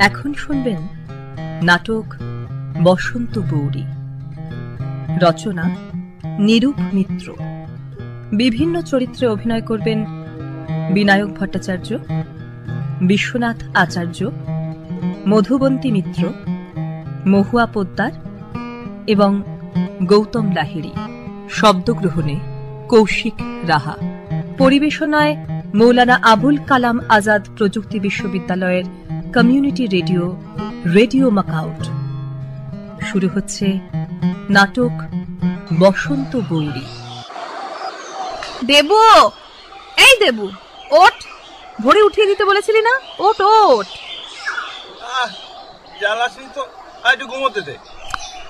এখন শুনবেন নাটক বসন্ত বৌরি। রচনা নিরূপ মিত্র। বিভিন্ন চরিত্রে অভিনয় করবেন বিনায়ক ভট্টাচার্য, বিশ্বনাথ আচার্য, মধুবন্তী মিত্র, মহুয়া পোদ্দার এবং গৌতম লাহিড়ী। শব্দগ্রহণে কৌশিক রাহা। পরিবেশনায় মৌলানা আবুল কালাম আজাদ প্রযুক্তি বিশ্ববিদ্যালয়ের কমিউনিটি রেডিও রেডিও মাকাউট। শুরু হচ্ছে নাটক বসন্ত বৌরি। দেবু, এই দেবু, ওঠ। ভোরে উঠিয়ে দিতে বলেছিলি না? ওঠ ওঠ। জ্বালাসনি তো, একটু ঘুমোতে দে।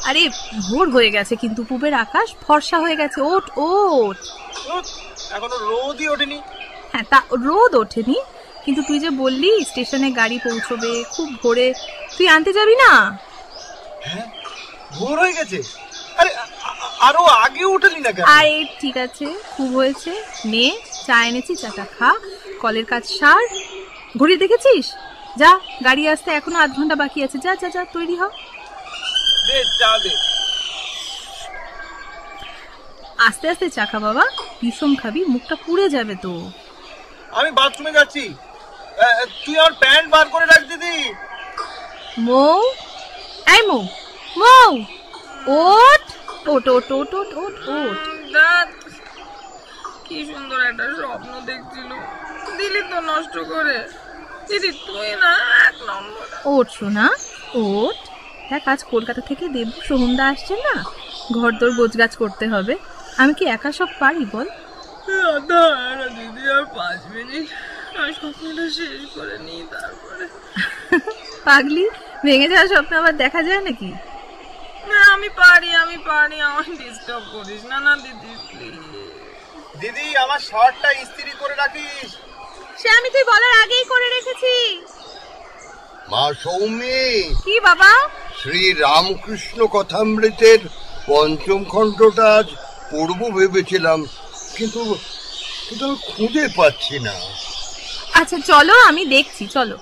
আরে ভোর হয়ে গেছে, কিন্তু পূবের আকাশ ফর্সা হয়ে গেছে। ওঠ ওঠ। এখনো রোদই ওঠেনি। হ্যাঁ, তা রোদ ওঠেনি, কিন্তু তুই যে বললি স্টেশনে গাড়ি পৌঁছবে খুব ভোরে, তুই আনতে যাবি না? হ্যাঁ, ভোর হয়ে গেছে। আরে আরো আগে উঠেনি না কেন? আরে ঠিক আছে, খুব হয়েছে। নে, চা এনেছি, চাটা খা, কলের কাজ সার। ঘড়ি দেখেছিস? যা, গাড়ি আসতে এখনো 8 ঘন্টা বাকি আছে। যা যা যা, তৈরি হ। দে চা দে। আস্তে আস্তে চা খা বাবা, বিষম খাবি, মুখটা পুড়ে যাবে তো। আমি বাথরুমে যাচ্ছি, তুই আমার প্যান্ট বার করে রাখ দিদি। মৌ, এই মৌ, মৌ, ওঠ ওঠ ওঠ ওঠ ওঠ ওঠ ওঠ। কি সুন্দর একটা স্বপ্ন দেখছিল, দিলি তো নষ্ট করে। দিদি তুই না এক নম্বর। ওঠ সোনা, ওঠ। দেখ, আজ কলকাতা থেকে দেবু সোহমদা আসছে না, ঘর দোর গোছগাছ করতে হবে। আমি কি একা সব পারি বল? দিদি আর 5 মিনিট স্বপ্নটা শেষ করে নি, তারপরে। পাগলি, ভেঙে যাওয়া স্বপ্ন আবার দেখা যায় নাকি? না, আমি পারি, আমার ডিস্টার্ব করিস না। না দিদি প্লিজ। দিদি, আমার শার্টটা ইস্ত্রি করে রাখিস। সে আমি তুই বলার আগেই করে রেখেছি। মা সৌমি। কি বাবা? শ্রী রামকৃষ্ণ কথামৃতের 5ম খণ্ডটা আজ পড়ব ভেবেছিলাম, কিন্তু আমি খুঁজে পাচ্ছি না। আচ্ছা চলো, আমি দেখছি, চলো।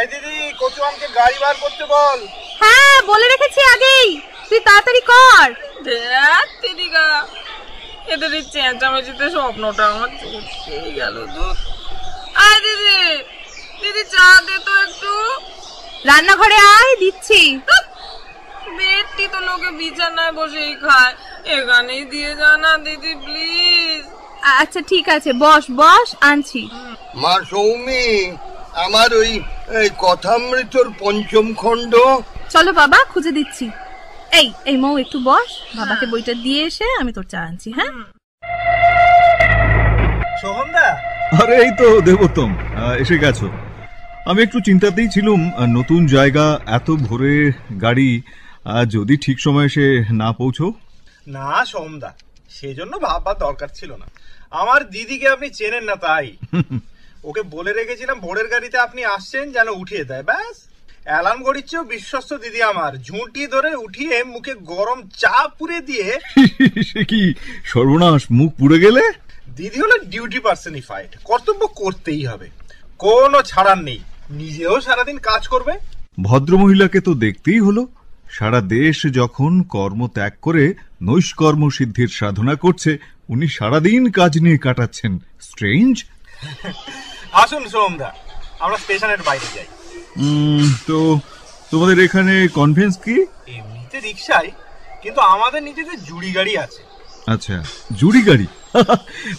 এই দিদি, কচু আমাকে গাড়ি বার করতে বল। হ্যাঁ, বলে রেখেছি আগেই, তুই তাড়াতাড়ি কর। দেখ দিদিগা, এদের এই চেঁচামেচিতে স্বপ্নটা আমার চটকেই গেল। আয় দিদি, দিদি চা দে তো একটু। রান্নাঘরে আয়, দিচ্ছি। বেডটি তো লোকে বিছানায় বসেই খায়, এখানেই দিয়ে যা না দিদি প্লিজ। আচ্ছা ঠিক আছে, বস বস, আনছি। মা সৌমি, আমার ওই কথামৃতর 5ম খণ্ড। চলো বাবা, খুঁজে দিচ্ছি। এই মৌ, একটু বস, বাবাকে বইটা দিয়ে এসে আমি তোর চা আনছি। হ্যাঁ সোহমদা। আরে এই তো দেবোত্তম, এসে গেছো। আমি একটু চিন্তাতেই ছিলাম, নতুন জায়গা, এত ভোরে গাড়ি, যদি ঠিক সময় এসে না পৌঁছো। না সোহমদা, সেজন্য ভাববার দরকার ছিল না। আমার দিদিকে আপনি চেনেন না, তাই ওকে বলে রেখেছিলাম ভোরের গাড়িতে আপনি আসছেন যেন উঠিয়ে দেয়। ব্যাস, অ্যালার্ম ঘড়ির চেয়েও বিশ্বস্ত দিদি আমার। ঝুঁটি ধরে উঠিয়ে মুখে গরম চা পুরে দিয়ে। সে কি সর্বনাশ, মুখ পুড়ে গেলে? দিদি হলো ডিউটি পার্সনিফাইড, কর্তব্য করতেই হবে, কোনো ছাড়ার নেই। নিজেও সারাদিন কাজ করবে। ভদ্রমহিলাকে তো দেখতেই হলো। সারা দেশ যখন কর্ম ত্যাগ করে নৈষ্কর্ম সিদ্ধির সাধনা করছে, উনি সারাদিন কাজ নিয়ে কাটাচ্ছেন। স্ট্রেঞ্জ। আসুন সোহমদা, আমরা স্টেশনের বাইরে যাই। তো তোমাদের এখানে কনভেন্স কি? এমনিতে রিক্সায়, কিন্তু আমাদের নিজেদের জুড়ি গাড়ি আছে। আচ্ছা, জুড়ি গাড়ি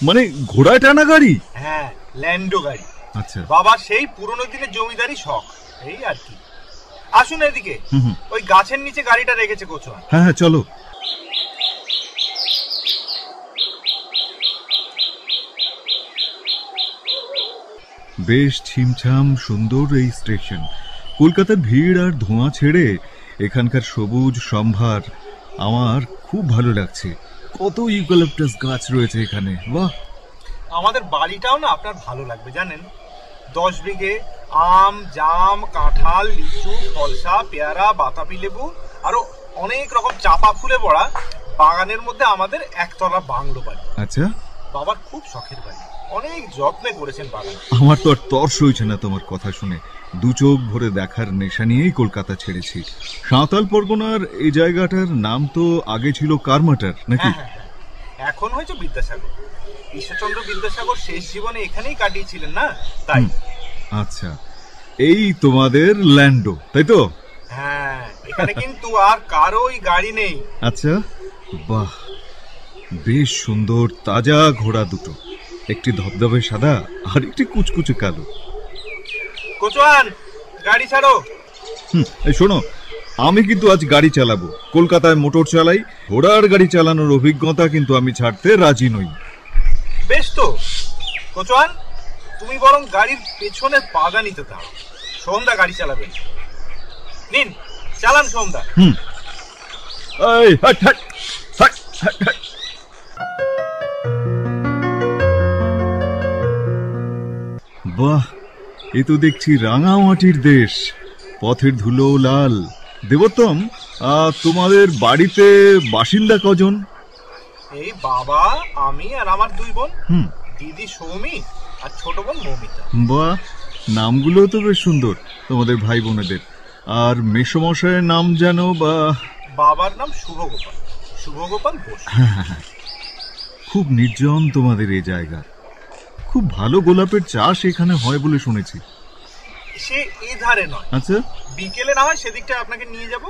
মানে ঘোড়ায় টানা গাড়ি? হ্যাঁ, ল্যান্ডো গাড়ি। আচ্ছা, বাবা সেই পুরনো দিনের জমিদারি শখ, এই আর কি। আসুন এদিকে, ওই গাছের নিচে গাড়িটা রেখেছে কোচুয়া। হ্যাঁ হ্যাঁ, চলো। বেশ ছিমছাম সুন্দর এই স্টেশন। কলকাতার ভিড় আর ধোঁয়া ছেড়ে এখানকার সবুজ সম্ভার আমার খুব ভালো লাগছে। কত ইউক্যালিপটাস গাছ রয়েছে এখানে, বাহ। আমাদের বাড়িটাও না আপনার ভালো লাগবে জানেন। 10 বিঘে আম, জাম, কাঁঠাল, লিচু, ফলসা, পেয়ারা, বাতাবি লেবু, আরো অনেক রকম চাপা ফুলে ভরা বাগানের মধ্যে আমাদের একতলা বাংলো বাড়ি। আচ্ছা, বাবার খুব শখের বাড়ি। অনেক যত্নে করেছেন বাগান। আমার তো আর তর্স হয়েছে না তোমার কথা শুনে। দু চোখ ভরে দেখার নেশা নিয়েই কলকাতা ছেড়েছি। সাঁওতাল পরগনার এই জায়গাটার নাম তো আগে ছিল কারমাটার নাকি? এখন হয়েছে বিদ্যাসাগর। ঈশ্বরচন্দ্র বিদ্যাসাগর শেষ জীবনে এখানেই কাটিয়েছিলেন না, তাই। আচ্ছা, এই তোমাদের ল্যান্ডো, তাই তো? হ্যাঁ, এখানে কিন্তু আর কারোই গাড়ি নেই। আচ্ছা, বাহ, বেশ সুন্দর তাজা ঘোড়া দুটো, একটি ধবধবে সাদা আর একটি কুচকুচে কালো। কোচওয়ান, গাড়ি ছাড়ো। এই শোনো, আমি কিন্তু আজ গাড়ি চালাবো। কলকাতায় মোটর চালাই, ঘোড়ার গাড়ি চালানোর অভিজ্ঞতা কিন্তু আমি ছাড়তে রাজি নই। বেশ তো কোচওয়ান, তুমি বরং গাড়ির পেছনে পাদানিতে দাও। সোমদা গাড়ি চালাবেন। নিন, চালান সোমদা। এই হাট হাট হাট হাট হাট। বাহ, এ তো দেখছি রাঙামাটির দেশ, পথের ধুলো লাল। দেবোত্তম, তোমাদের বাড়িতে বাসিন্দা কজন? এই বাবা, আমি আর আমার দুই বোন, দিদি সৌমি আর ছোট বোন মৌমিতা। বাহ, নামগুলো তো বেশ সুন্দর তোমাদের ভাই বোনেদের। আর মেসমশায়ের নাম যেন? বা বাবার নাম শুভগোপাল, শুভগোপাল বোস। খুব নির্জন তোমাদের এই জায়গা। খুব ভালো গোলাপের চাষ এখানে হয় বলে শুনেছি। সে এই ধারে নয়। আচ্ছা, বিকেলে না হয় সেদিকটা আপনাকে নিয়ে যাব।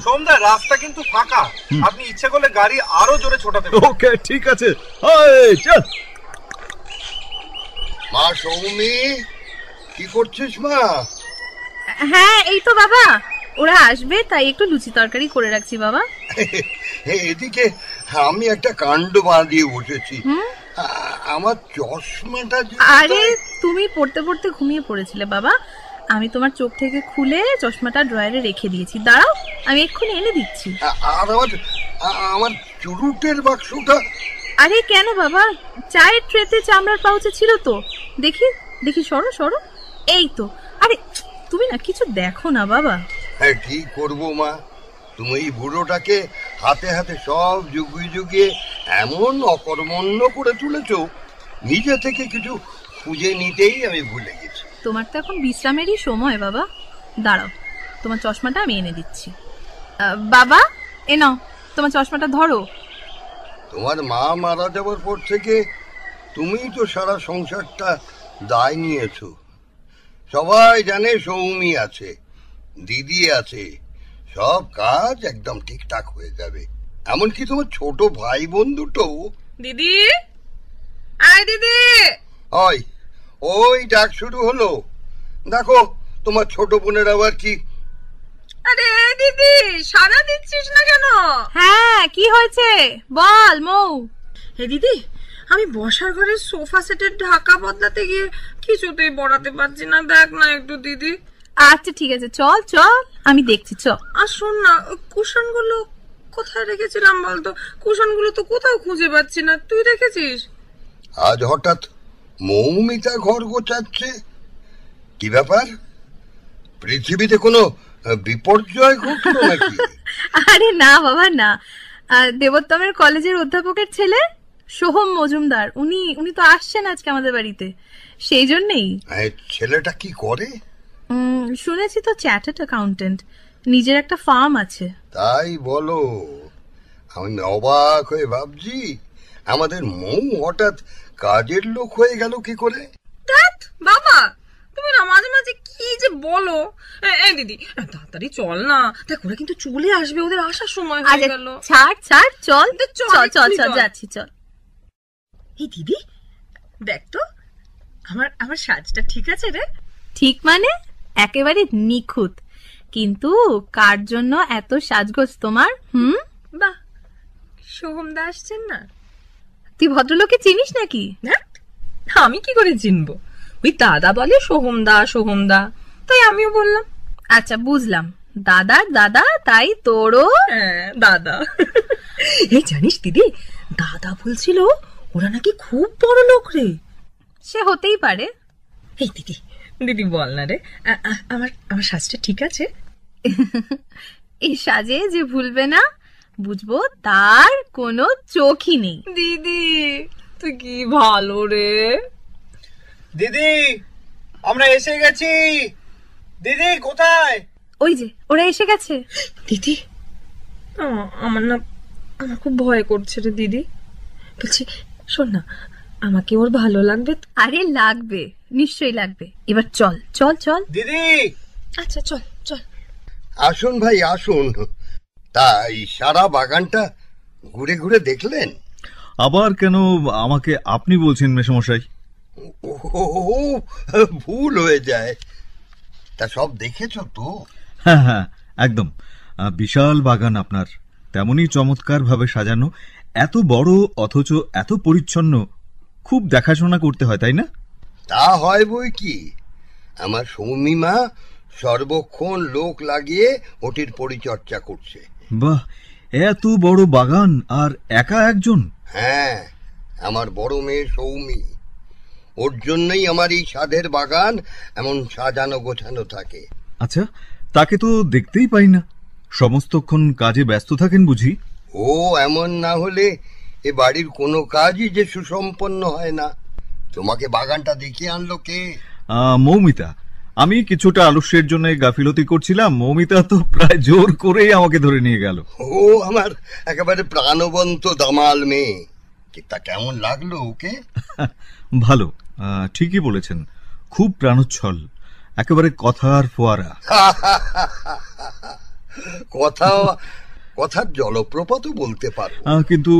সোমদা, রাস্তা কিন্তু ফাঁকা, আপনি ইচ্ছা করলে গাড়ি আরো জোরে ছোটাতে পারেন। ওকে, ঠিক আছে, চল। মা সৌমি, কি করছিস মা? হ্যাঁ, এই তো বাবা, ওরা আসবে তাই একটু লুচি তরকারি করে রাখছি বাবা। এদিকে আমি একটা কাণ্ড বাঁধিয়ে বসেছি। আমার চশমাটা। আরে, তুমি পড়তে পড়তে ঘুমিয়ে পড়েছিলে বাবা। আমি তোমার চোখ থেকে খুলে চশমাটা ড্রয়ারে রেখে দিয়েছি, দাঁড়াও আমি এক্ষুনি এনে দিচ্ছি। আর আমার চুরুটের বাক্সটা? আরে কেন বাবা, চায়ের ট্রেতে চামড়ার পাউচে ছিল তো। দেখি দেখি, সরো সরো, এই তো। আরে তুমি না কিছু দেখো না বাবা। হ্যাঁ, কি করবো মা, তুমি এই বুড়োটাকে হাতে হাতে সব যুগিয়ে যুগিয়ে এমন অকর্মণ্য করে তুলেছো, নিজে থেকে কিছু খুঁজে নিতেই আমি ভুলে গেছি। তোমার তো এখন বিশ্রামেরই সময় বাবা, দাঁড়াও তোমার চশমাটা আমি এনে দিচ্ছি। বাবা, এ নাও তোমার চশমাটা ধরো। তোমার মা মারা যাওয়ার পর থেকে তুমিই তো সারা সংসারটা দায় নিয়েছো। সবাই জানে সৌমি আছে, দিদি আছে, সব কাজ একদম ঠিকঠাক হয়ে যাবে। এমনকি তোমার ছোট ভাই বোন দুটো। দিদি, আয় দিদি। ওই ডাক শুরু হলো। দেখো তোমার ছোট বোনের আবার কি। আরে দিদি, সাড়া দিচ্ছিস না কেন? হ্যাঁ, কি হয়েছে বল মৌ। হে দিদি, আমি বসার ঘরের সোফা সেটের ঢাকা বদলাতে গিয়ে কিছুতেই বড়াতে পারছি না, দেখ না একটু দিদি। আচ্ছা ঠিক আছে, চল চল আমি দেখছি, চল। আর শোন না, কুশন গুলো কোথায় রেখেছিলাম বলতো? কুশন গুলো তো কোথাও খুঁজে পাচ্ছি না, তুই রেখেছিস? আজ হঠাৎ মৌমিতা ঘর গোছাচ্ছে, কি ব্যাপার? পৃথিবীতে কোনো বিপর্যয় ঘটলো নাকি? আরে না বাবা না, দেবোত্তমের কলেজের অধ্যাপকের ছেলে সোহম মজুমদার, উনি তো আসছেন আজকে আমাদের বাড়িতে, সেই জন্যই। ছেলেটা কি করে? শুনেছি তো চ্যাটার্ড অ্যাকাউন্টেন্ট, নিজের একটা ফার্ম আছে। তাই বলো? আমি অবাক হয়ে ভাবছি আমাদের মৌ হঠাৎ কাজের লোক হয়ে গেল কি করে। বাবা, তুমি না মাঝে মাঝে কি যে বলো। এই দিদি, তাড়াতাড়ি চল না, দেখ ওরা কিন্তু চলে আসবে, ওদের আসার সময় হয়ে গেল। ছাড় ছাড়, চল চল চল চল, যাচ্ছি চল। এই দিদি, দেখ তো আমার সাজটা ঠিক আছে রে? ঠিক মানে একেবারে নিখুঁত, কিন্তু কার জন্য এত সাজগোজ তোমার? বাহ, সোহমদা আসছেন না? তুই ভদ্রলোককে চিনিস নাকি? আমি কি করে চিনবো? ওই দাদা বলে সোহমদা সোহমদা, তাই আমিও বললাম। আচ্ছা বুঝলাম, দাদার দাদা, তাই তোরও দাদা। এই জানিস দিদি, দাদা বলছিল ওরা নাকি খুব বড় লোক রে। সে হতেই পারে। এই দিদি, দিদি বল না রে, আমার সাজটা ঠিক আছে? এই সাজে যে ভুলবে না, বুঝবো তার কোনো চোখই নেই। দিদি, তুই কি ভালো রে। দিদি আমরা এসে গেছি। দিদি কোথায়? ওই যে ওরা এসে গেছে। দিদি আমার খুব ভয় করছে রে দিদি। বলছি শোন না, আমাকে ওর ভালো লাগবে? আরে লাগবে, নিশ্চয়ই লাগবে। এবার চল চল চল। দিদি আচ্ছা চল চল। আসুন ভাই আসুন। তাই সারা বাগানটা ঘুরে ঘুরে দেখলেন? আবার কেন আমাকে আপনি বলছেন মেসমশাই? ও ভুল হয়ে যায়। তা সব দেখেছ তো? হ্যাঁ হ্যাঁ একদম। বিশাল বাগান আপনার, তেমনই চমৎকার ভাবে সাজানো, এত বড় অথচ এত পরিচ্ছন্ন। খুব দেখাশোনা করতে হয় তাই না? তা হয় বই কি। আমার সৌমিমা সর্বক্ষণ লোক লাগিয়ে ওটির পরিচর্যা করছে। বাহ, এত বড় বাগান আর একা একজন? হ্যাঁ, আমার বড় মেয়ে সৌমি। ওর জন্যই আমার এই সাধের বাগান এমন সাজানো গোছানো থাকে। আচ্ছা, তাকে তো দেখতেই পাই না, সমস্তক্ষণ কাজে ব্যস্ত থাকেন বুঝি? ও এমন না হলে এ বাড়ির কোনো কাজই যে সুসম্পন্ন হয় না। তোমাকে বাগানটা দেখিয়ে আনলো কে? মৌমিতা। আমি কিছুটা আলস্যের জন্য গাফিলতি করছিলাম, মৌমিতা তো প্রায় জোর করেই আমাকে ধরে নিয়ে গেল। ও আমার একেবারে প্রাণবন্ত দামাল মেয়ে। তা কেমন লাগলো ওকে? ভালো, ঠিকই বলেছেন, খুব প্রাণোচ্ছল, একেবারে কথার ফোয়ারা। কথার জলপ্রপাতও বলতে পারো। কিন্তু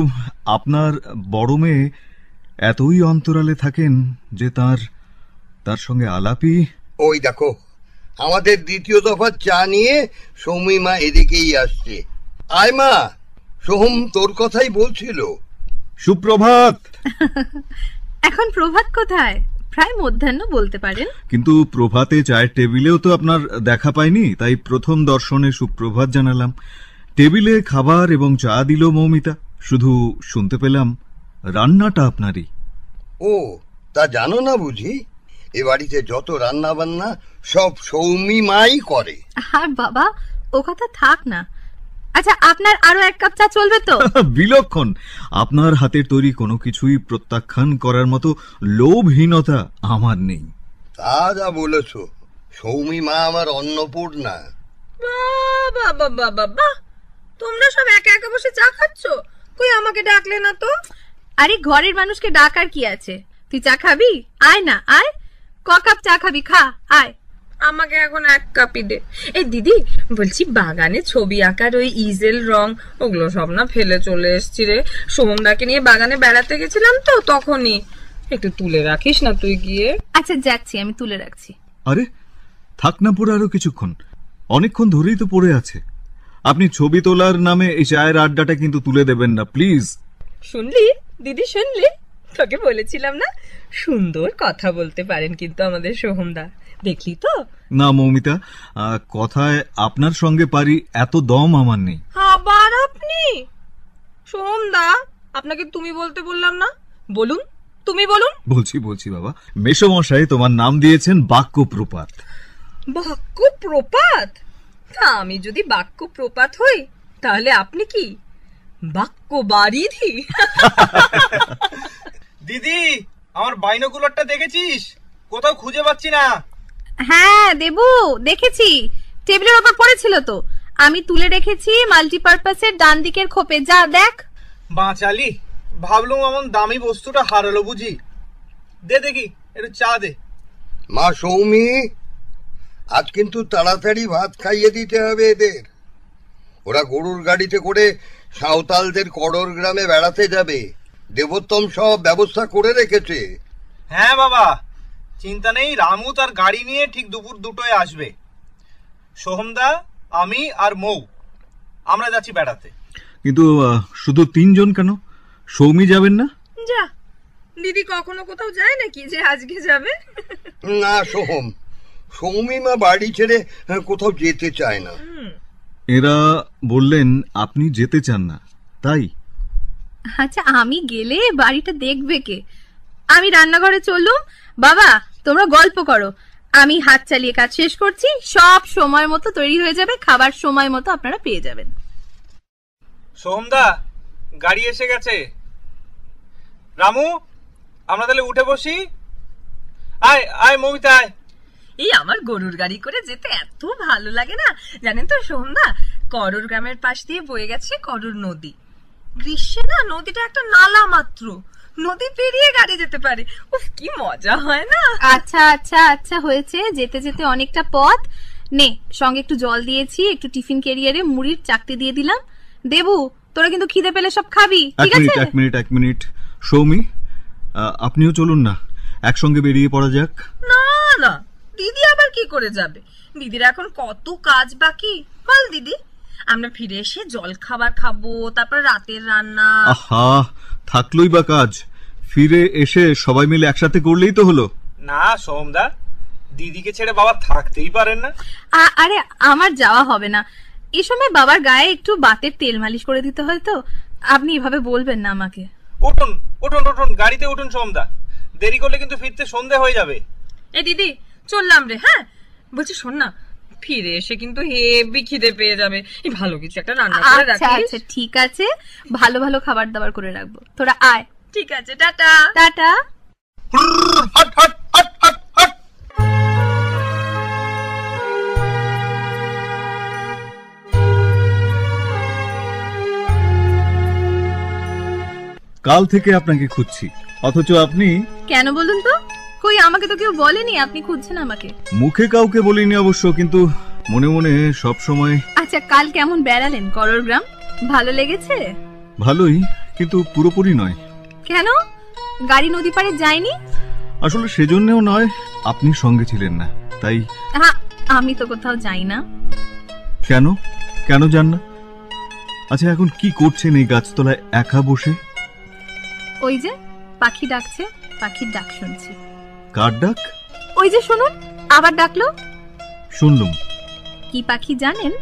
আপনার বড় মেয়ে এতই অন্তরালে থাকেন যে তার সঙ্গে আলাপই। ওই দেখো, আমাদের দ্বিতীয় দফা চা নিয়ে সৌমিমা এদিকেই আসছে। আয় মা, সোহম তোর কথাই বলছিল। সুপ্রভাত। এখন প্রভাত কোথায়? প্রায় মধ্যাহ্ন বলতে পারেন। কিন্তু প্রভাতে চায়ের টেবিলেও তো আপনার দেখা পাইনি, তাই প্রথম দর্শনে সুপ্রভাত জানালাম। টেবিলে খাবার এবং চা দিল মৌমিতা, শুধু শুনতে পেলাম রান্নাটা আপনারই। ও, তা জানো না বুঝি? এ বাড়িতে যত রান্না বান্না সব সৌমিমাই করে। আর বাবা, ও কথা থাক না। আচ্ছা, আপনার আরো এক কাপ চা চলবে তো? বিলক্ষণ। আপনার হাতের তৈরি কোনো কিছুই প্রত্যাখ্যান করার মতো লোভহীনতা আমার নেই। তা যা বলেছ, সৌমিমা আমার অন্নপূর্ণা। বাবা বাবা বাহ, তোমরা সব একা একা বসে চা খাচ্ছ, কই আমাকে ডাকলে না তো? আরে ঘরের মানুষকে ডাকার কি আছে? তুই চা খাবি? আয় না আয়। ক কাপ চা খাবি? খা, আয়। আমাকে এখন এক কাপই দে। এই দিদি, বলছি বাগানে ছবি আঁকার ওই ইজেল রং ওগুলো সব না ফেলে চলে এসছি রে। সোমদাকে নিয়ে বাগানে বেড়াতে গেছিলাম তো, তখনই। একটু তুলে রাখিস না তুই গিয়ে? আচ্ছা যাচ্ছি, আমি তুলে রাখছি। আরে থাক না পড়ে আরো কিছুক্ষণ, অনেকক্ষণ ধরেই তো পড়ে আছে। আপনি ছবি তোলার নামে এই চায়ের আড্ডাটা কিন্তু তুলে দেবেন না প্লিজ। শুনলি দিদি, শুনলি? তোকে বলেছিলাম না, সুন্দর কথা বলতে পারেন কিন্তু আমাদের সোহমদা, দেখলি তো? না মৌমিতা, কথায় আপনার সঙ্গে পারি এত দম আমার নেই। আবার আপনি? সোহমদা, আপনাকে তুমি বলতে বললাম না, বলুন, তুমি বলুন। বলছি বাবা। মেসমশাই তোমার নাম দিয়েছেন বাক্য প্রপাত। বাক্য প্রপাত? তা আমি যদি বাক্য প্রপাত হই, তাহলে আপনি কি বাক্য বারিধি? দিদি, আমার বাইনোকুলারটা দেখেছিস? কোথাও খুঁজে পাচ্ছি না। হ্যাঁ দেবু, দেখেছি, টেবিলের উপর পড়েছিল তো। আমি তুলে রেখেছি মাল্টিপারপাসের ডান দিকের খোপে, যা দেখ। বাঁচালি, ভাবলুম এমন দামি বস্তুটা হারালো বুঝি। দে দেখি, একটু চা দে। মা সৌমি, আজ কিন্তু তাড়াতাড়ি ভাত খাইয়ে দিতে হবে এদের। ওরা গরুর গাড়িতে করে সাঁওতালদের কড়র গ্রামে বেড়াতে যাবে। দেবোত্তম সব ব্যবস্থা করে রেখেছে। হ্যাঁ বাবা, চিন্তা নেই, রামু তার গাড়ি নিয়ে ঠিক দুপুর 2টোয় আসবে। সোহমদা, আমি আর মৌ আমরা যাচ্ছি বেড়াতে। কিন্তু শুধু 3 জন কেন? সৌমি যাবেন না? যা, দিদি কখনো কোথাও যায় নাকি যে আজকে যাবে? না সোহম, সৌমিমা বাড়ি ছেড়ে কোথাও যেতে চায় না। এরা বললেন আপনি যেতে চান না, তাই? আচ্ছা, আমি গেলে বাড়িটা দেখবে কে? আমি রান্নাঘরে চললুম। বাবা, তোমরা গল্প করো, আমি হাত চালিয়ে কাজ শেষ করছি। সব সময় মতো তৈরি হয়ে যাবে, খাবার সময় মতো আপনারা পেয়ে যাবেন। সোহমদা, গাড়ি এসে গেছে। রামু, আমরা তাহলে উঠে বসি। আয় আয় মৌমিতা আয়। এই আমার গরুর গাড়ি করে যেতে এত ভালো লাগে না জানেন তো সোমদা। করর গ্রামের পাশ দিয়ে বয়ে গেছে করর নদী। গ্রীষ্মে না নদীটা একটা নালা মাত্র, নদী পেরিয়ে গাড়ি যেতে পারে। উফ কি মজা হয় না। আচ্ছা আচ্ছা আচ্ছা হয়েছে, যেতে যেতে অনেকটা পথ। নে, সঙ্গে একটু জল দিয়েছি, একটু টিফিন ক্যারিয়ারে মুড়ির চাকতি দিয়ে দিলাম। দেবু, তোরা কিন্তু খিদে পেলে সব খাবি, ঠিক আছে? এক মিনিট সৌমি, আপনিও চলুন না, একসঙ্গে বেরিয়ে পড়া যাক। না না, দিদি আবার কি করে যাবে? দিদির এখন কত কাজ বাকি। বল দিদি, আমরা ফিরে এসে জল খাবার খাবো, তারপর রাতের রান্না। আহা, থাকলোই বা কাজ, ফিরে এসে সবাই মিলে একসাথে করলেই তো হলো। না সোমদা, দিদিকে ছেড়ে বাবা থাকতেই পারেন না। আরে আমার যাওয়া হবে না, এই সময় বাবার গায়ে একটু বাতের তেল মালিশ করে দিতে হয় তো। আপনি এভাবে বলবেন না আমাকে। উঠুন উঠুন উঠুন, গাড়িতে উঠুন সোমদা, দেরি করলে কিন্তু ফিরতে সন্ধে হয়ে যাবে। এই দিদি চললাম রে। হ্যাঁ বলছি শোন না, ফিরে এসে কিন্তু হেভি খিদে পেয়ে যাবে। এই ভালো কিছু একটা রান্না করে আচ্ছা রাখিস। আচ্ছা ঠিক আছে, ভালো ভালো খাবার দাবার করে রাখবো, তোরা আয়। ঠিক আছে, tata tata. Hot hot hot hot hot. কাল থেকে আপনাকে খুঁজছি, অথচ আপনি। কেন বলুন তো? কই, আমাকে তো কেউ বলেনি আপনি খুঁজছেন আমাকে। মুখে কাউকে বলিনি অবশ্য, কিন্তু মনে মনে সব সময়। আচ্ছা, কাল কেমন বেড়ালেন করর গ্রাম? ভালো লেগেছে? ভালোই, কিন্তু পুরোপুরি নয়। কেন, গাড়ি নদী পাড়ে যায়নি? আসলে সেজন্যও নয়, আপনি সঙ্গে ছিলেন না, তাই। হ্যাঁ, আমি তো কোথাও যাই না। কেন কেন যান না? আচ্ছা, এখন কি করছেন এই গাছতলায় একা বসে? ওই যে পাখি ডাকছে, পাখির ডাক শুনছি। কার ডাক? ওই যে শুনুন, আবার ডাকলো। শুনলুম। কি পাখি জানেন?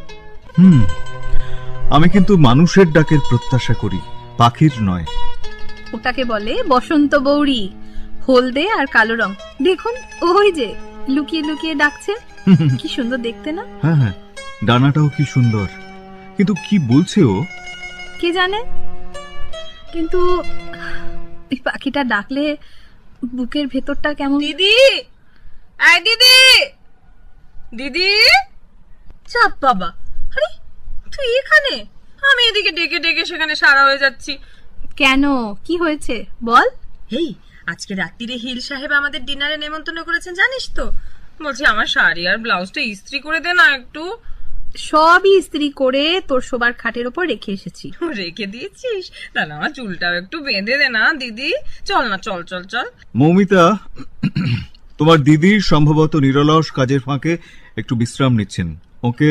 আমি কিন্তু মানুষের ডাকের প্রত্যাশা করি, পাখির নয়। ওটাকে বলে বসন্ত বৌরি, হলদে আর কালো রং। দেখুন ওই যে লুকিয়ে লুকিয়ে ডাকছে, কি সুন্দর দেখতে না? হ্যাঁ হ্যাঁ, ডানাটাও কি সুন্দর, কিন্তু কি বলছে ও কে জানে। কিন্তু এই পাখিটা ডাকলে বুকের ভেতরটা কেমন। দিদি, আয় দিদি, দিদি। চাপ বাবা, আরে তুই এখানে? আমি এদিকে ডেকে ডেকে সেখানে সারা হয়ে যাচ্ছি। কেন, কি হয়েছে বল। এই আজকে রাত্রিরে হিল সাহেব আমাদের ডিনারে নেমন্তন্ন করেছেন, জানিস তো? বলছি আমার শাড়ি আর ব্লাউজটা ইস্ত্রি করে দে না একটু। সবই ইস্ত্রি করে তোর শোবার খাটের উপর রেখে এসেছি। রেখে দিয়েছিস? তাহলে আমার চুলটাও একটু বেঁধে দে না দিদি। চল না, চল চল চল। মৌমিতা, তোমার দিদি সম্ভবত নিরলস কাজের ফাঁকে একটু বিশ্রাম নিচ্ছেন, ওকে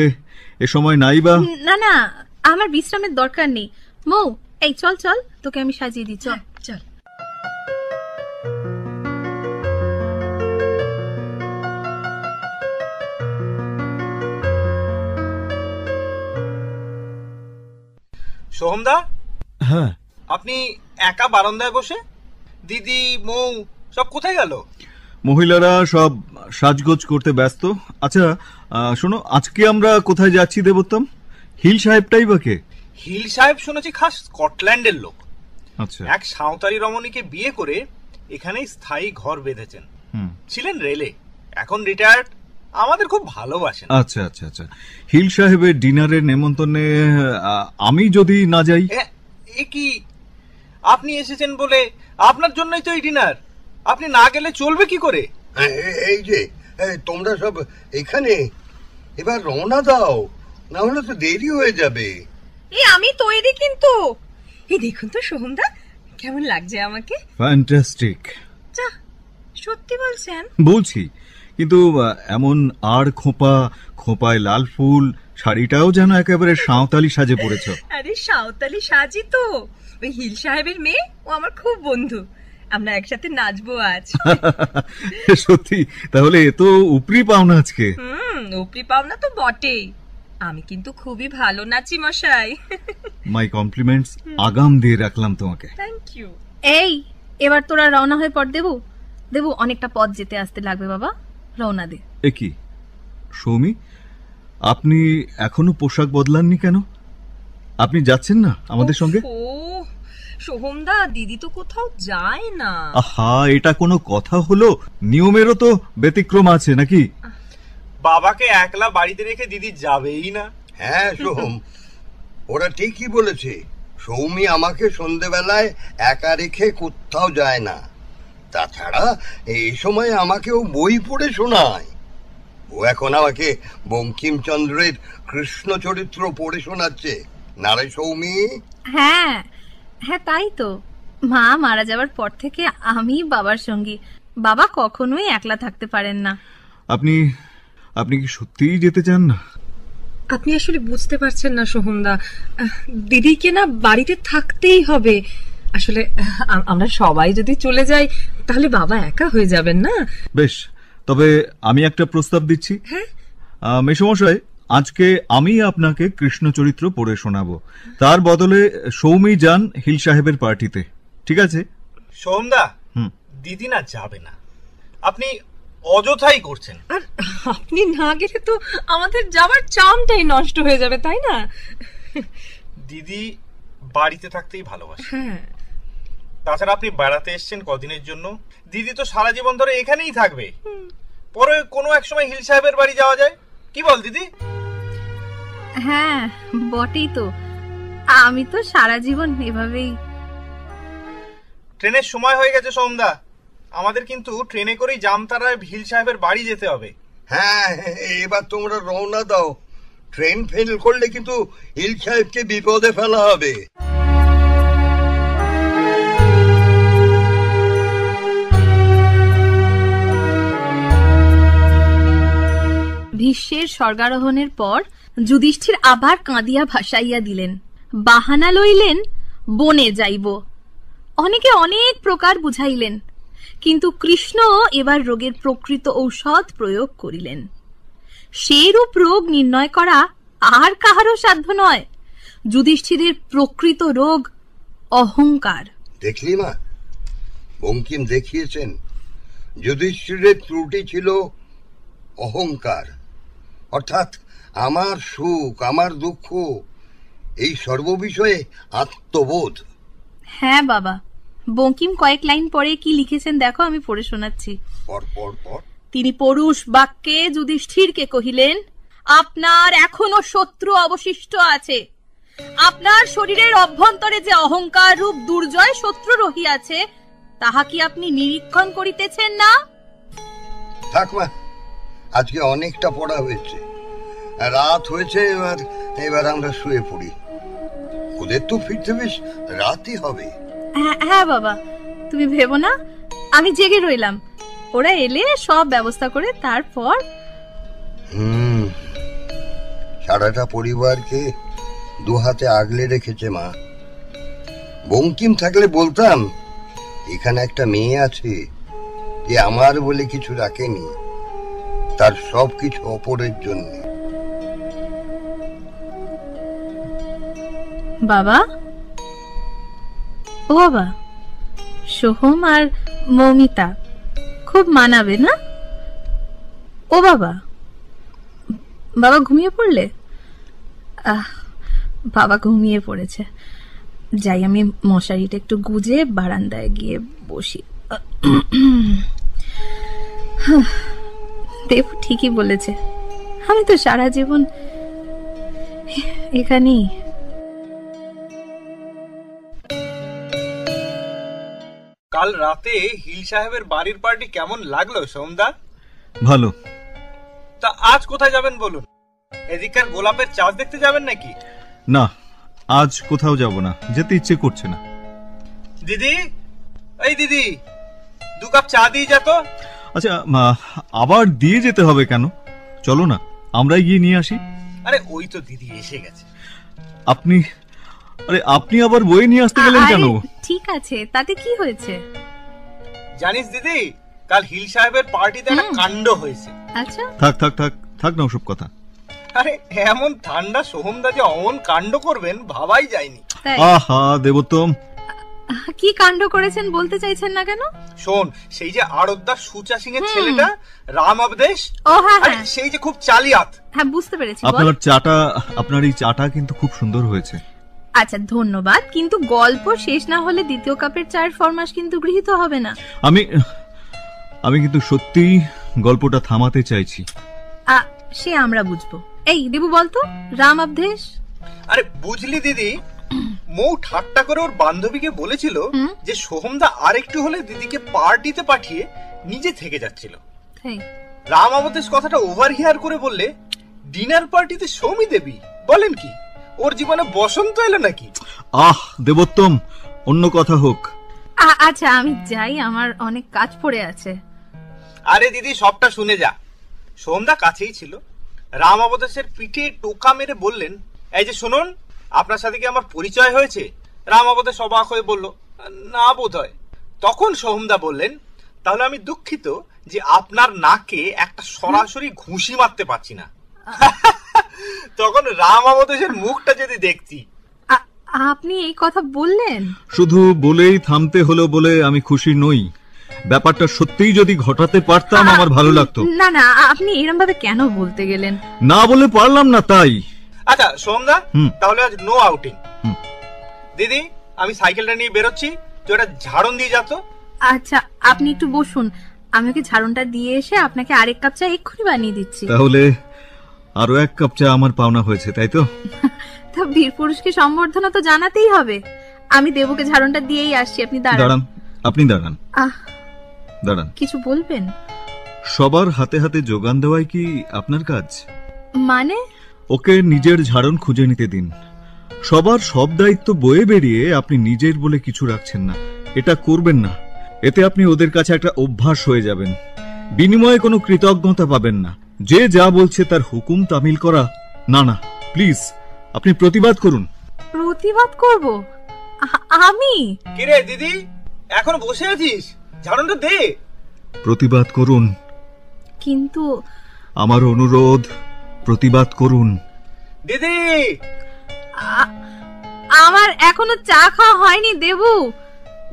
এ সময় নাই বা। না না, আমার বিশ্রামের দরকার নেই। মৌ, এই চল চল, তোকে আমি সাজিয়ে দিই, চল চল। সোহমদা, হ্যাঁ, আপনি একা বারান্দায় বসে? দিদি মৌ সব কোথায় গেল? মহিলারা সব সাজগোজ করতে ব্যস্ত। আচ্ছা শোনো, আজকে আমরা কোথায় যাচ্ছি দেবোত্তম? হিল সাহেবটাই বা কে? হিল সাহেব শুনেছি খাস স্কটল্যান্ডের লোক। আচ্ছা। এক সাঁওতালি রমণীকে বিয়ে করে এখানেই স্থায়ী ঘর বেঁধেছেন। ছিলেন রেলে, এখন রিটায়ার্ড। আমাদের খুব ভালোবাসেন। আচ্ছা আচ্ছা আচ্ছা, হিল সাহেবের ডিনারের নেমন্তন্নে আমি যদি না যাই? এ কি, আপনি এসেছেন বলে আপনার জন্যই তো এই ডিনার, আপনি না গেলে চলবে কি করে? এই যে তোমরা সব এখানে, এবার রওনা দাও, না হলে তো দেরি হয়ে যাবে। এই আমি তৈরি কিন্তু। এই দেখুন তো সোহমদা, কেমন লাগছে আমাকে? ফ্যান্টাস্টিক। যা, সত্যি বলছেন? বলছি, কিন্তু এমন আর খোঁপা খোঁপায় লাল ফুল, শাড়িটাও যেন একেবারে সাঁওতালি সাজে পড়েছ। আরে সাঁওতালি সাজি তো, ওই হিল সাহেবের মেয়ে, ও আমার খুব বন্ধু, আমরা একসাথে নাচবো আজ। সত্যি? তাহলে এ তো উপরি পাওনা আজকে। উপরি পাওনা তো বটেই, আমি কিন্তু খুবই ভালো নাচি মশাই। মাই কমপ্লিমেন্টস আগাম দিয়ে রাখলাম তোমাকে। Thank you. এই এবার তোরা রওনা হয়ে পড়। দেবু, দেবু অনেকটা পথ যেতে আসতে লাগবে বাবা, রওনা দে। এ কি সৌমি, আপনি এখনো পোশাক বদলাননি কেন? আপনি যাচ্ছেন না আমাদের সঙ্গে? ও সোহমদা, দিদি তো কোথাও যায় না। আহা, এটা কোনো কথা হলো? নিয়মেরও তো ব্যতিক্রম আছে নাকি? বাবাকে একলা বাড়িতে রেখে দিদি যাবেই না। হ্যাঁ সোহম, ওরা ঠিকই বলেছে। সৌমি আমাকে সন্ধেবেলায় একা রেখে কোথাও যায় না। তাছাড়া এই সময় আমাকেও বই পড়ে শোনায়। ও এখন আমাকে বঙ্কিমচন্দ্রের কৃষ্ণ চরিত্র পড়ে শোনাচ্ছে, না রে সৌমি? হ্যাঁ হ্যাঁ, তাই তো। মা মারা যাওয়ার পর থেকে আমি বাবার সঙ্গী। বাবা কখনোই একলা থাকতে পারেন না। আপনি আপনি কি সত্যিই যেতে চান না? আপনি আসলে বুঝতে পারছেন না সোহমদা, দিদিকে না বাড়িতে থাকতেই হবে। আসলে আমরা সবাই যদি চলে যাই তাহলে বাবা একা হয়ে যাবেন না। বেশ, তবে আমি একটা প্রস্তাব দিচ্ছি। হ্যাঁ? মেসমশাই, আজকে আমি আপনাকে কৃষ্ণ চরিত্র পড়ে শোনাবো। তার বদলে সৌমি যান হিল সাহেবের পার্টিতে, ঠিক আছে? সোমদা, দিদি না যাবে না, আপনি অযথাই করছেন। আর আপনি না গেলে তো আমাদের যাওয়ার চামটাই নষ্ট হয়ে যাবে, তাই না? দিদি বাড়িতে থাকতেই ভালোবাসে। হ্যাঁ। তাছাড়া আপনি বেড়াতে এসেছেন কদিনের জন্য, দিদি তো সারা জীবন ধরে এখানেই থাকবে। পরে কোনো এক সময় হিল সাহেবের বাড়ি যাওয়া যায়, কি বল দিদি? হ্যাঁ বটেই তো, আমি তো সারা জীবন এভাবেই। ট্রেনের সময় হয়ে গেছে সোমদা, আমাদের কিন্তু ট্রেনে করেই জামতারায় হিল সাহেবের বাড়ি যেতে হবে। হ্যাঁ, এবার তোমরা রওনা দাও। ট্রেন ফেল করলে কিন্তু হিল সাহেবকে বিপদে ফেলা হবে। ভীষ্মের স্বর্গারোহণের পর যুধিষ্ঠির আবার কাঁদিয়া ভাসাইয়া দিলেন। বাহানা লইলেন বনে যাইব। অনেকে অনেক প্রকার বুঝাইলেন, কিন্তু কৃষ্ণ এবার রোগের প্রকৃত ঔষধ প্রয়োগ করিলেন। সেইরূপ রোগ নির্ণয় করা আর কাহারও সাধ্য নয়। যুধিষ্ঠিরের প্রকৃত রোগ অহংকার। দেখলি মা, বঙ্কিম দেখিয়েছেন যুধিষ্ঠিরের ত্রুটি ছিল অহংকার, অর্থাৎ আমার সুখ আমার দুঃখ এই সর্ববিষয়ে আত্মবোধ। হ্যাঁ বাবা, বঙ্কিম কয়েক লাইন পরে কি লিখেছেন দেখো, আমি পড়ে শোনাচ্ছি। পর পর পর। তিনি পৌরুষ বাক্যে যুধিষ্ঠিরকে কহিলেন, আপনার এখনো শত্রু অবশিষ্ট আছে। আপনার শরীরের অভ্যন্তরে যে অহংকার রূপ দুর্জয় শত্রু রহিয়াছে, তাহা কি আপনি নিরীক্ষণ করিতেছেন না? থাক মা, আজকে অনেকটা পড়া হয়েছে, রাত হয়েছে। এবার আমরা শুয়ে পড়ি। ওদের তো ফিরতে বেশ রাতই হবে। হ্যাঁ বাবা, তুমি ভেবো না, আমি জেগে রইলাম। ওরা এলে সব ব্যবস্থা করে তারপর। সারাটা পরিবারকে দু হাতে আগলে রেখেছে মা। বঙ্কিম থাকলে বলতাম এখানে একটা মেয়ে আছে যে আমার বলে কিছু রাখেনি, তার সব কিছু অপরের জন্য। বাবা, ও বাবা, সোহম আর মৌমিতা খুব মানাবে না? ও বাবা, বাবা ঘুমিয়ে পড়লে? বাবা ঘুমিয়ে পড়েছে। যাই, আমি মশারিটা একটু গুজে বারান্দায় গিয়ে বসি। দেব ঠিকই বলেছে, আমি তো সারা জীবন এখানেই। কাল রাতে হিল সাহেবের বাড়ির পার্টি কেমন লাগলো সোমদা? ভালো। তা আজ কোথায় যাবেন বলুন? এদিককার গোলাপের চাষ দেখতে যাবেন নাকি? না, আজ কোথাও যাব না, যেতে ইচ্ছে করছে না। দিদি, এই দিদি, 2 কাপ চা দিয়ে যা তো। আচ্ছা, আবার দিয়ে যেতে হবে কেন? চলো না, আমরাই গিয়ে নিয়ে আসি। আরে ওই তো দিদি এসে গেছে। আপনি আবার বই নিয়ে আসতে গেলেন কেন? ঠিক আছে, তাতে কি হয়েছে? জানিস দিদি, কাল হিল সাহেবের পার্টিতে একটা কাণ্ড হয়েছে। আচ্ছা, থাক না ওসব কথা। আরে এমন ঠান্ডা সোহমদা যে অমন কাণ্ড করবেন ভাবাই যায়নি। আহা দেবোত্তম, কি কাণ্ড করেছেন বলতে চাইছেন না কেন? শোন, সেই যে আড়তদার সুচা সিং এর ছেলেটা রাম অবদেশ, ও হ্যাঁ, সেই যে খুব চালিয়াত। হ্যাঁ বুঝতে পেরেছি। আপনার এই চাটা কিন্তু খুব সুন্দর হয়েছে। আচ্ছা ধন্যবাদ, কিন্তু গল্প শেষ না হলে দ্বিতীয় কাপের চায়ের ফরমাস কিন্তু গৃহীত হবে না। আমি কিন্তু সত্যি গল্পটা থামাতে চাইছি। সে আমরা বুঝবো। এই দেবু বলতো রাম অবধেশ। আরে বুঝলি দিদি, মৌ ঠাট্টা করে ওর বান্ধবীকে বলেছিল যে সোহমদা আরেকটু হলে দিদিকে পার্টিতে পাঠিয়ে নিজে থেকে যাচ্ছিল। রাম অবদেশ কথাটা ওভার হিয়ার করে বললে ডিনার পার্টিতে সৌমি দেবী। বলেন কি ওর জীবনে বসন্ত এলো নাকি? দেবোত্তম, অন্য কথা হোক। আচ্ছা আমি যাই, আমার অনেক কাজ পড়ে আছে। আরে দিদি সবটা শুনে যা। সোহমদা কাছেই ছিল, রাম অবদেশের পিঠে টোকা মেরে বললেন, এই যে শুনুন, আপনার সাথে কি আমার পরিচয় হয়েছে? রাম অবদেশ অবাক হয়ে বলল, না বোধ হয়। তখন সোহমদা বললেন, তাহলে আমি দুঃখিত যে আপনার নাকে একটা সরাসরি ঘুষি মারতে পারছি না। তখন রাম অবদেশের মুখটা যদি দেখছি। আপনি এই কথা বললেন? শুধু বলেই থামতে হলো বলে আমি খুশি নই। ব্যাপারটা সত্যিই যদি ঘটাতে পারতাম আমার ভালো লাগতো। না না, আপনি এরকম ভাবে কেন বলতে গেলেন? না বলে পারলাম না তাই। আচ্ছা সোহমদা, তাহলে আজ নো আউটিং। দিদি আমি সাইকেলটা নিয়ে বেরোচ্ছি, তুই একটা ঝাড়ন দিয়ে যা তো। আচ্ছা আপনি একটু বসুন, আমি ওকে ঝাড়নটা দিয়ে এসে আপনাকে আরেক কাপ চা এক্ষুনি বানিয়ে দিচ্ছি। তাহলে আরো এক কাপ চা আমার পাওনা হয়েছে, তাই তো? তা বীর পুরুষকে সম্বর্ধনা তো জানাতেই হবে। আমি দেবুকে ঝাড়নটা দিয়েই আসছি, আপনি দাঁড়ান। আপনি দাঁড়ান। দাঁড়ান। কিছু বলবেন? সবার হাতে হাতে যোগান দেওয়াই কি আপনার কাজ? মানে? ওকে নিজের ঝাড়ন খুঁজে নিতে দিন। সবার সব দায়িত্ব বয়ে বেরিয়ে আপনি নিজের বলে কিছু রাখছেন না, এটা করবেন না। এতে আপনি ওদের কাছে একটা অভ্যাস হয়ে যাবেন, বিনিময়ে কোনো কৃতজ্ঞতা পাবেন না। যে যা বলছে তার হুকুম তামিল করা না। না প্লিজ, আপনি প্রতিবাদ করুন। প্রতিবাদ করব আমি? কিরে দিদি, এখন বসে আছিস? ঝাড়নটা দে। প্রতিবাদ করুন। কিন্তু আমার অনুরোধ, প্রতিবাদ করুন। দিদি আমার এখনো চা খাওয়া হয়নি। দেবু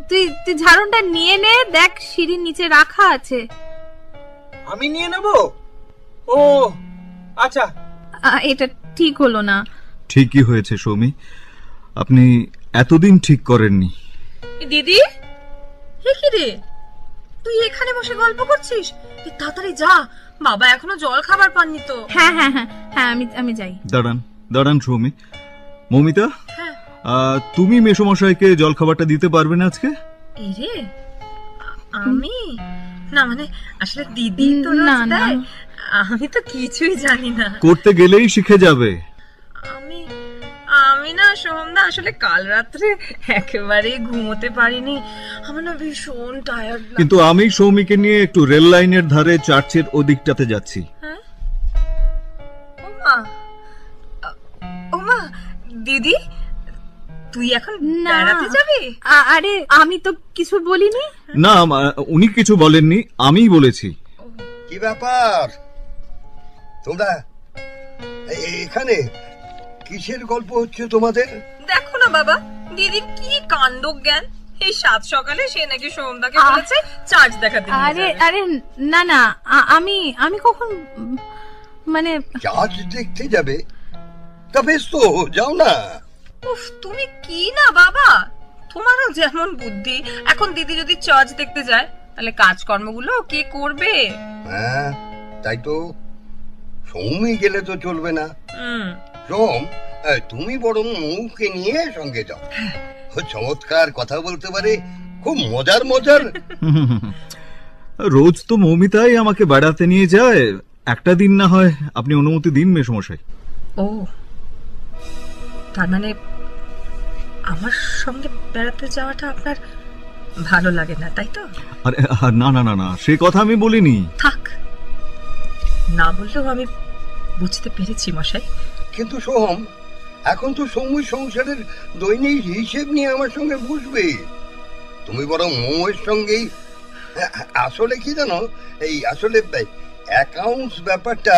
তুই ঝাড়নটা নিয়ে নে, দেখ সিঁড়ির নিচে রাখা আছে। আমি নিয়ে নেব? ও আচ্ছা। এটা ঠিক হলো না। ঠিকই হয়েছে সৌমি, আপনি এতদিন ঠিক করেননি। দিদি কি রে, তুই এখানে বসে গল্প করছিস? তাড়াতাড়ি যা, বাবা এখনো জল খাবার পাননি তো। হ্যাঁ হ্যাঁ হ্যাঁ হ্যাঁ, আমি যাই। দাঁড়ান সৌমি। মৌমিতা, তুমি মেসোমশাইকে জল খাবারটা দিতে পারবে না আজকে? রে আমি না, মানে আসলে দিদি তো রোজ দেয়, আমি তো কিছুই জানি না। করতে গেলেই শিখে যাবে। আমি না সোহমদা, আসলে কাল রাত্রে একেবারে ঘুমোতে পারিনি, আমার না ভীষণ টায়ার্ড। কিন্তু আমি সৌমিকে নিয়ে একটু রেল লাইনের ধারে চার্চের ওদিকটাতে যাচ্ছি। ওমা দিদি, তুই এখন বেড়াতে যাবি? আরে আমি তো কিছু বলিনি। না, উনি কিছু বলেননি, আমিই বলেছি। কি ব্যাপার তোমরা এখানে? কিসের গল্প হচ্ছে তোমাদের? দেখো না বাবা, দিদির কি কাণ্ড জ্ঞান। এই সাত সকালে সে নাকি সোহমদাকে বলেছে চার্চ দেখাতে। আরে না না, আমি কখন, মানে চার্চ দেখতে যাবে? তা বেশ তো, যাও না। উফ, তুমি কি না বাবা, তোমারও যেমন বুদ্ধি। এখন দিদি যদি চার্চ দেখতে যায় তাহলে কাজকর্মগুলো কে করবে? হ্যাঁ তাই তো, সৌমি গেলে তো চলবে না। সোম, তুমি বরং মৌকে নিয়ে সঙ্গে যাও, চমৎকার কথা বলতে পারে, খুব মজার। রোজ তো মৌমিতাই আমাকে বেড়াতে নিয়ে যায়, একটা দিন না হয় আপনি অনুমতি দিন মেসোমশাই। ও তার মানে আমার সঙ্গে বেড়াতে যাওয়াটা আপনার ভালো লাগে না, তাই তো? আরে না না না না, সে কথা আমি বলিনি। থাক, না বললেও আমি বুঝতে পেরেছি মশাই। কিন্তু সোহম, এখন তো সৌমি সংসারের দৈনিক হিসেব নিয়ে আমার সঙ্গে বুঝবে। তুমি বরং মৌয়ের সঙ্গেই, আসলে কি জানো, আসলে অ্যাকাউন্টস ব্যাপারটা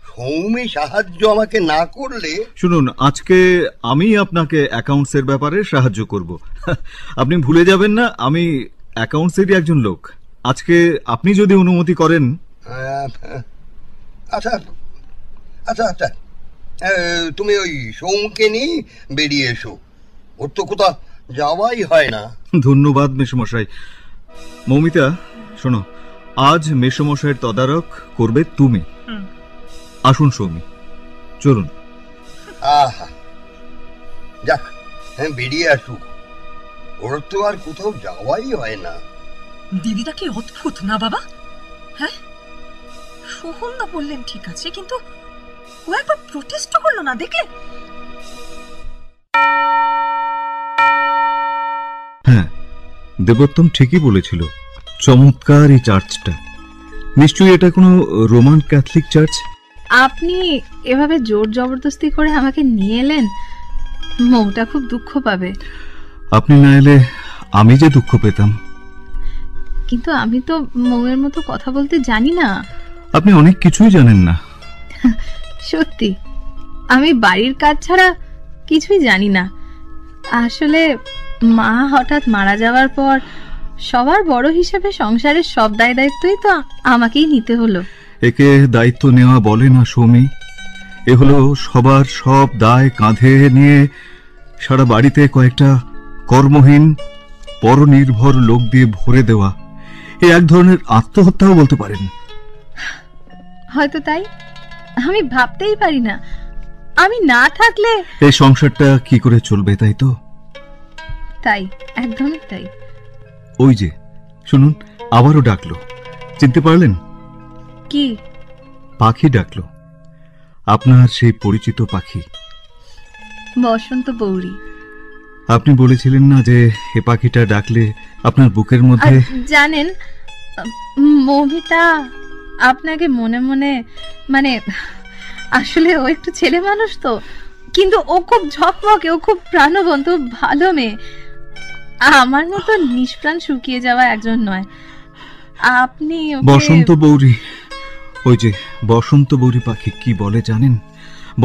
সৌমি সাহায্য আমাকে না করলে। শুনুন, আজকে আমি আপনাকে অ্যাকাউন্টসের ব্যাপারে সাহায্য করব। আপনি ভুলে যাবেন না, আমি অ্যাকাউন্টসেরই একজন লোক। আজকে আপনি যদি অনুমতি করেন। আচ্ছা আচ্ছা আচ্ছা, তুমি ওই সৌমকে নিয়ে বেরিয়ে এসো, ওর তো কোথাও যাওয়াই হয় না। ধন্যবাদ মেসমশাই। মৌমিতা শোনো, আজ মেসমশাইয়ের তদারক করবে তুমি। আসুন সৌমি, চলুন। আহা, যাক, হ্যাঁ বেরিয়ে আসুক। ওর তো আর কোথাও যাওয়াই হয় না। দিদিটা কি অদ্ভুত না বাবা? হ্যাঁ, সোহমদা বললেন ঠিক আছে, কিন্তু ও একবার প্রোটেস্ট করলো না, দেখলে? হ্যাঁ, দেবোত্তম ঠিকই বলেছিল। চমৎকার এই চার্চটা। নিশ্চয়ই এটা কোনো রোমান ক্যাথলিক চার্চ। আপনি এভাবে জোর জবরদস্তি করে আমাকে নিয়ে এলেন, মৌটা খুব দুঃখ পাবে। আপনি না এলে আমি যে দুঃখ পেতাম। কিন্তু আমি তো মৌয়ের মতো কথা বলতে জানি না। আপনি অনেক কিছুই জানেন না। সত্যি, আমি বাড়ির কাজ ছাড়া কিছুই জানি না। আসলে মা হঠাৎ মারা যাওয়ার পর সবার বড় হিসেবে সংসারের সব দায় দায়িত্বই তো আমাকেই নিতে হলো। একে দায়িত্ব নেওয়া বলে না সৌমি, এ হলো সবার সব দায় কাঁধে নিয়ে সারা বাড়িতে কয়েকটা কর্মহীন পরনির্ভর লোক দিয়ে ভরে দেওয়া। এ এক ধরনের আত্মহত্যাও বলতে পারেন। হয়তো তাই, আমি ভাবতেই পারি না আমি না থাকলে এই সংসারটা কি করে চলবে, তাই তো? তাই, একদমই তাই। ওই যে শুনুন, আবারও ডাকলো। চিনতে পারলেন? কি? পাখি ডাকলো, আপনার সেই পরিচিত পাখি বসন্ত বৌরি। আপনি বলেছিলেন না যে এ পাখিটা ডাকলে আপনার বুকের মধ্যে। জানেন মৌমিতা আপনাকে মনে মনে, মানে আসলে ও একটু ছেলে মানুষ তো, কিন্তু ও খুব ঝকমকে, ও খুব প্রাণবন্ত, ভালো মেয়ে। আমার মতো নিষ্প্রাণ শুকিয়ে যাওয়া একজন নয়। আপনি বসন্ত বৌরি, ওই যে বসন্ত বৌরি পাখি কি বলে জানেন?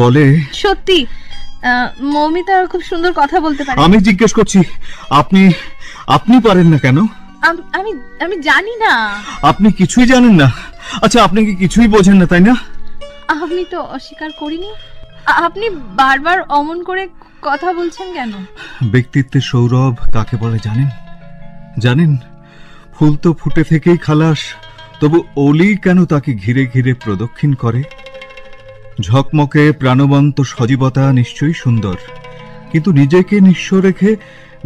বলে সত্যি মৌমিতা খুব সুন্দর কথা বলতে পারে। আমি জিজ্ঞেস করছি, আপনি আপনি পারেন না কেন? আমি আমি জানি না। আপনি কিছুই জানেন না? আচ্ছা, আপনি কি কিছুই বোঝেন না, তাই না? আমি তো অস্বীকার করিনি। আপনি বারবার অমন করে কথা বলছেন কেন? ব্যক্তিত্বের সৌরভ কাকে বলে জানেন? জানেন, ফুল তো ফুটে থেকেই খালাস, তবু অলি কেন তাকে ঘিরে ঘিরে প্রদক্ষিণ করে? ঝকমকে প্রাণবন্ত সজীবতা নিশ্চয়ই সুন্দর, কিন্তু নিজেকে নিঃস্ব রেখে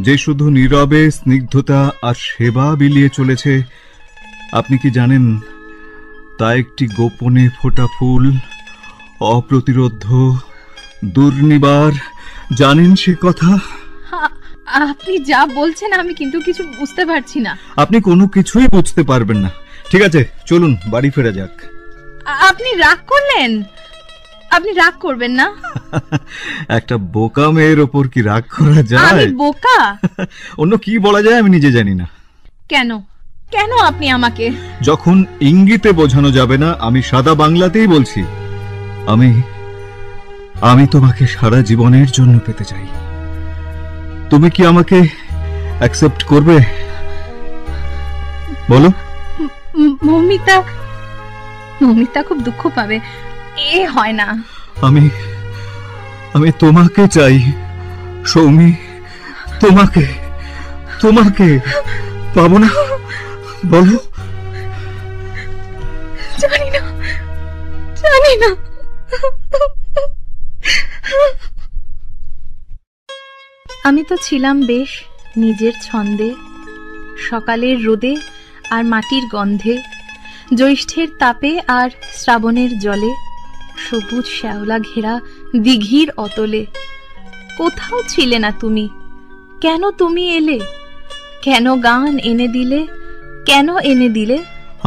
যে শুধু নীরবে স্নিগ্ধতা আর সেবা বিলিয়ে চলেছে, আপনি কি জানেন তা একটি গোপনে ফোটা ফুল, অপ্রতিরোধ্য, দুর্নিবার? জানেন সে কথা? আপনি যা বলছেন আমি কিন্তু কিছু বুঝতে পারছি না। আপনি কোনো কিছুই বুঝতে পারবেন না। ঠিক আছে, চলুন বাড়ি ফেরা যাক। আপনি রাগ করলেন? আপনি রাগ করবেন না। একটা বোকা মেয়ের ওপর কি রাগ করা যায়? আমি বোকা? অন্য কি বলা যায় আমি নিজে জানি না। কেন কেন আপনি আমাকে? যখন ইঙ্গিতে বোঝানো যাবে না, আমি সাদা বাংলাতেই বলছি, আমি আমি তোমাকে সারা জীবনের জন্য পেতে চাই। তুমি কি আমাকে অ্যাকসেপ্ট করবে? বলো। মৌমিতা খুব দুঃখ পাবে, এ হয় না। আমি তোমাকে চাই সৌমি, তোমাকে তোমাকে পাবো না? বলো। জানি না। আমি তো ছিলাম বেশ নিজের ছন্দে, সকালের রোদে আর মাটির গন্ধে, জ্যৈষ্ঠের তাপে আর শ্রাবণের জলে, সবুজ শ্যাওলা ঘেরা দিঘির অতলে। কোথাও ছিলে না তুমি। কেন তুমি এলে? কেন গান এনে দিলে? কেন এনে দিলে?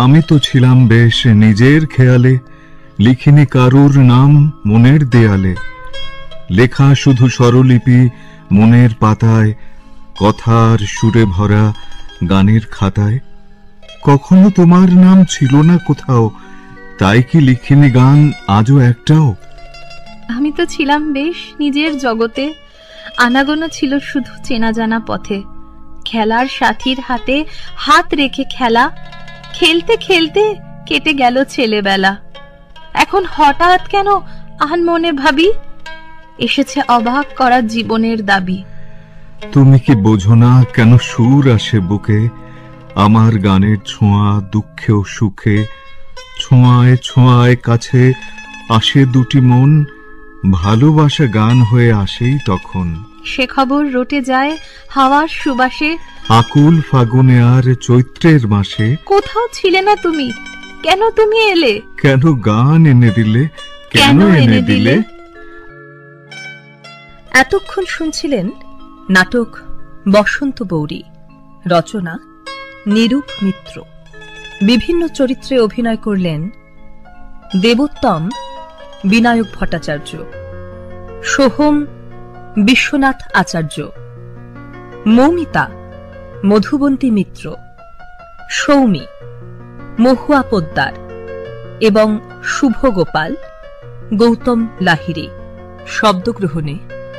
আমি তো ছিলাম বেশ নিজের খেয়ালে, লিখিনি কারুর নাম মনের দেয়ালে, লেখা শুধু স্বরলিপি মনের পাতায়, কথার সুরে ভরা গানের খাতায়। কখনো তোমার নাম ছিল না কোথাও, তাই কি লিখিনি গান আজও একটাও? আমি তো ছিলাম বেশ নিজের জগতে, আনাগোনা ছিল শুধু চেনা জানা পথে, খেলার সাথীর হাতে হাত রেখে খেলা, খেলতে খেলতে কেটে গেল ছেলেবেলা। এখন হঠাৎ কেন আনমনে ভাবি, এসেছে অবাক করা জীবনের দাবি। তুমি কি বোঝো না কেন সুর আসে বুকে, আমার গানের ছোঁয়া দুঃখে ও সুখে, ছোঁয়ায় ছোঁয়ায় কাছে আসে দুটি মন, ভালোবাসা গান হয়ে আসেই তখন। সে খবর রটে যায় হাওয়ার সুবাসে, আকুল ফাগুনে আর চৈত্রের মাসে, কোথাও ছিলে না তুমি, কেন তুমি এলে? কেন গান এনে দিলে, কেন এনে দিলে? এতক্ষণ শুনছিলেন নাটক বসন্ত বৌরি, রচনা নিরূপ মিত্র। বিভিন্ন চরিত্রে অভিনয় করলেন দেবোত্তম বিনায়ক ভট্টাচার্য, সোহম বিশ্বনাথ আচার্য, মৌমিতা মধুবন্তী মিত্র, সৌমি মহুয়া পোদ্দার এবং শুভ গোপাল গৌতম লাহিড়ী। শব্দগ্রহণে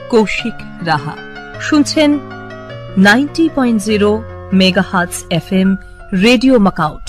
কৌশিক রাহা। শুনছেন 90.0 মেগাহার্টজ FM রেডিও মাকাউট।